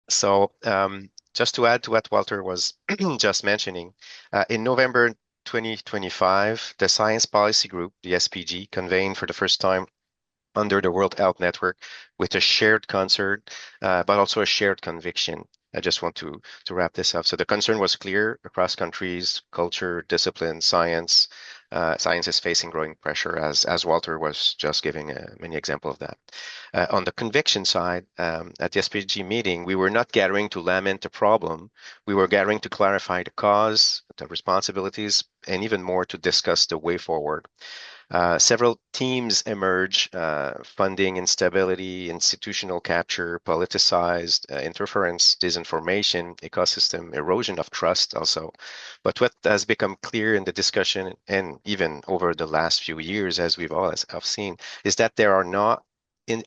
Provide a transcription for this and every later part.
So just to add to what Walter was just mentioning, in November 2025, the Science Policy Group, the SPG, convened for the first time under the World Health Network with a shared concern, but also a shared conviction. I just want to wrap this up. So the concern was clear across countries, culture, discipline, science. Science is facing growing pressure, as Walter was just giving many examples of that. On the conviction side, at the SPG meeting, we were not gathering to lament the problem. We were gathering to clarify the cause, the responsibilities, and even more to discuss the way forward. Several themes emerge: funding instability, institutional capture, politicized interference, disinformation, ecosystem erosion of trust also. But what has become clear in the discussion and even over the last few years, as we've all have seen, is that there are not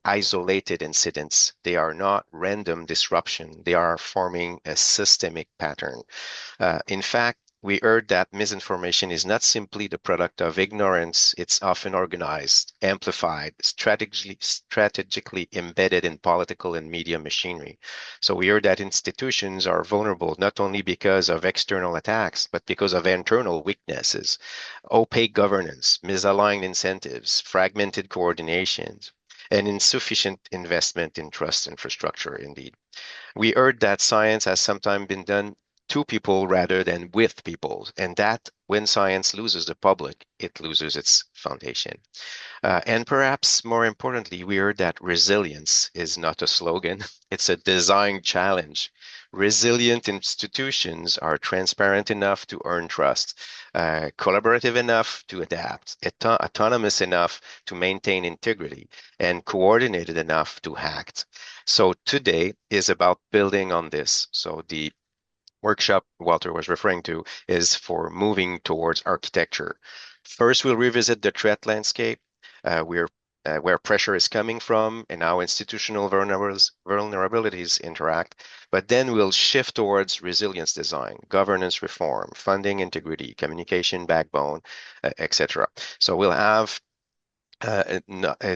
isolated incidents. They are not random disruption. They are forming a systemic pattern. In fact, we heard that misinformation is not simply the product of ignorance. It's often organized, amplified, strategically embedded in political and media machinery. So we heard that institutions are vulnerable not only because of external attacks, but because of internal weaknesses, opaque governance, misaligned incentives, fragmented coordinations, and insufficient investment in trust infrastructure, indeed. We heard that science has sometimes been done to people rather than with people, and that when science loses the public, it loses its foundation. And perhaps more importantly, we heard that resilience is not a slogan, it's a design challenge. Resilient institutions are transparent enough to earn trust, collaborative enough to adapt, autonomous enough to maintain integrity, and coordinated enough to act. So today is about building on this. So the workshop Walter was referring to is for moving towards architecture. First, we'll revisit the threat landscape, where pressure is coming from and how institutional vulnerabilities interact. But then we'll shift towards resilience design, governance reform, funding integrity, communication backbone, etc. So we'll have and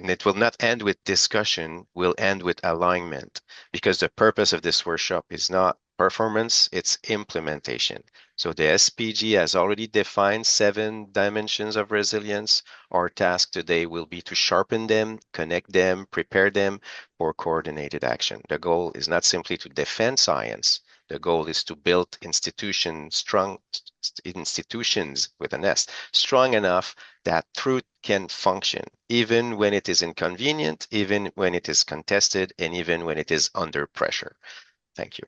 it will not end with discussion, will end with alignment, because the purpose of this workshop is not performance, it's implementation. So the SPG has already defined 7 dimensions of resilience. Our task today will be to sharpen them, connect them, prepare them for coordinated action. The goal is not simply to defend science. The goal is to build strong institutions with an S, strong enough that truth can function, even when it is inconvenient, even when it is contested, and even when it is under pressure. Thank you.